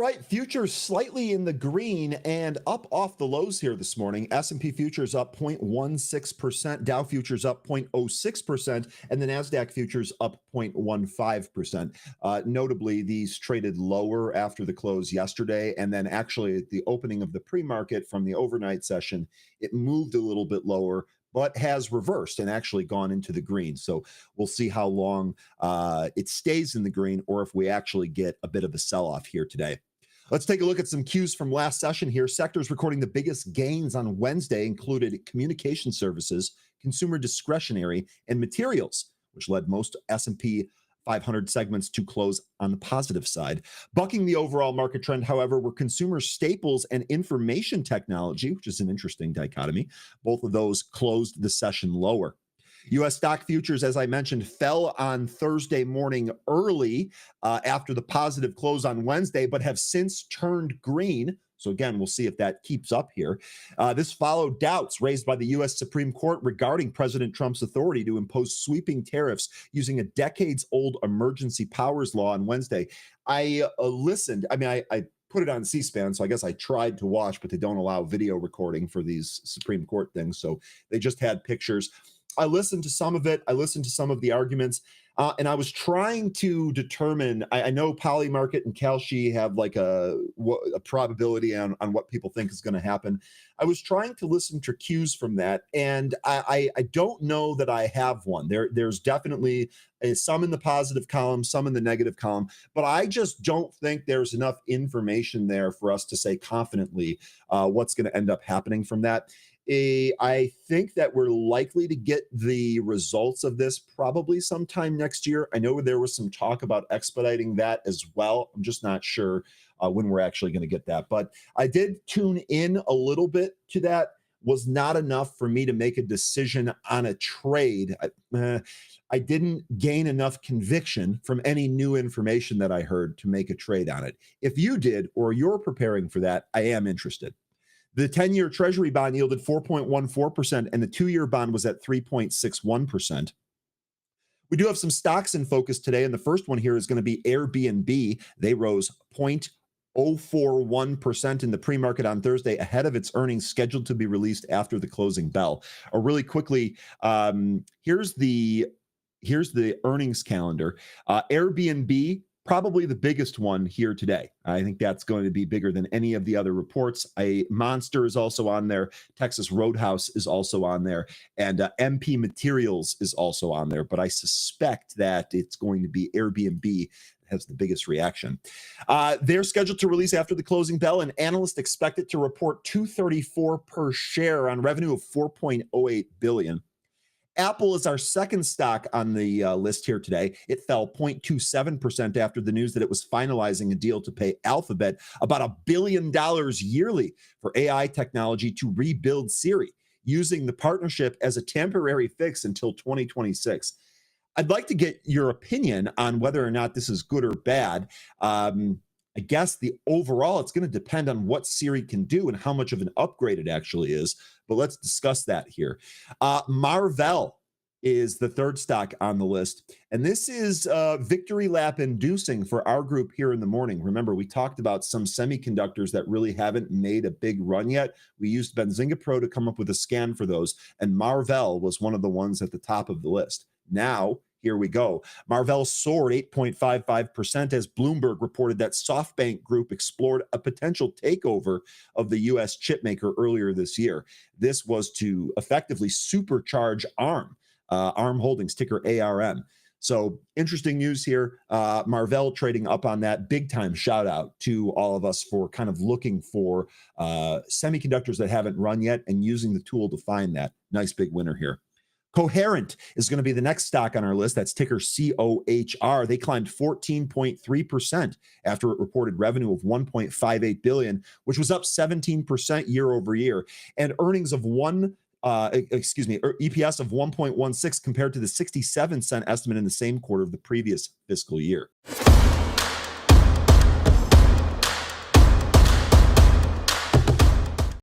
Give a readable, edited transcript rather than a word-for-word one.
right, futures slightly in the green and up off the lows here this morning. S&P futures up 0.16%, Dow futures up 0.06%, and the Nasdaq futures up 0.15%. Notably, these traded lower after the close yesterday, and then actually at the opening of the pre-market from the overnight session, it moved a little bit lower, but has reversed and actually gone into the green. So we'll see how long it stays in the green or if we actually get a bit of a sell-off here today. Let's take a look at some cues from last session here. Sectors recording the biggest gains on Wednesday included communication services, consumer discretionary, and materials, which led most S&P 500 segments to close on the positive side. Bucking the overall market trend, however, were consumer staples and information technology, which is an interesting dichotomy. Both of those closed the session lower. U.S. stock futures, as I mentioned, fell on Thursday morning early after the positive close on Wednesday, but have since turned green. So again, we'll see if that keeps up here. This followed doubts raised by the U.S. Supreme Court regarding President Trump's authority to impose sweeping tariffs using a decades-old emergency powers law on Wednesday. I listened. I mean, I put it on C-SPAN, so I guess I tried to watch, but they don't allow video recording for these Supreme Court things, so they just had pictures. I listened to some of it. I listened to some of the arguments, and I was trying to determine. I know Polymarket and Kalshi have like a probability on what people think is going to happen. I was trying to listen to cues from that, and I don't know that I have one. There's definitely some in the positive column, some in the negative column, but I just don't think there's enough information there for us to say confidently what's going to end up happening from that. I think that we're likely to get the results of this probably sometime next year. I know there was some talk about expediting that as well. I'm just not sure when we're actually going to get that. But I did tune in a little bit to that. Was not enough for me to make a decision on a trade. I didn't gain enough conviction from any new information that I heard to make a trade on it. If you did, or you're preparing for that, I am interested. The 10-year Treasury bond yielded 4.14%, and the 2-year bond was at 3.61%. We do have some stocks in focus today, and the first one here is going to be Airbnb. They rose 0.041% in the pre-market on Thursday, ahead of its earnings scheduled to be released after the closing bell. Really quickly, here's the earnings calendar. Airbnb, probably the biggest one here today. I think that's going to be bigger than any of the other reports. Monster is also on there. Texas Roadhouse is also on there. And MP Materials is also on there. But I suspect that it's going to be Airbnb that has the biggest reaction. They're scheduled to release after the closing bell, and analysts expect it to report $234 per share on revenue of $4.08 billion. Apple is our second stock on the list here today. It fell 0.27% after the news that it was finalizing a deal to pay Alphabet about $1 billion yearly for AI technology to rebuild Siri, using the partnership as a temporary fix until 2026. I'd like to get your opinion on whether or not this is good or bad. I guess the overall, it's going to depend on what Siri can do and how much of an upgrade it actually is. But let's discuss that here. Marvell is the third stock on the list. And this is victory lap inducing for our group here in the morning. Remember, we talked about some semiconductors that really haven't made a big run yet. We used Benzinga Pro to come up with a scan for those. And Marvell was one of the ones at the top of the list. Now, here we go. Marvell soared 8.55% as Bloomberg reported that SoftBank Group explored a potential takeover of the U.S. chipmaker earlier this year. This was to effectively supercharge ARM, ARM Holdings, ticker ARM. So interesting news here. Marvell trading up on that. Big time shout out to all of us for kind of looking for semiconductors that haven't run yet and using the tool to find that. Nice big winner here. Coherent is going to be the next stock on our list. That's ticker COHR. They climbed 14.3% after it reported revenue of $1.58 billion, which was up 17% year over year, and earnings of EPS of 1.16 compared to the 67-cent estimate in the same quarter of the previous fiscal year.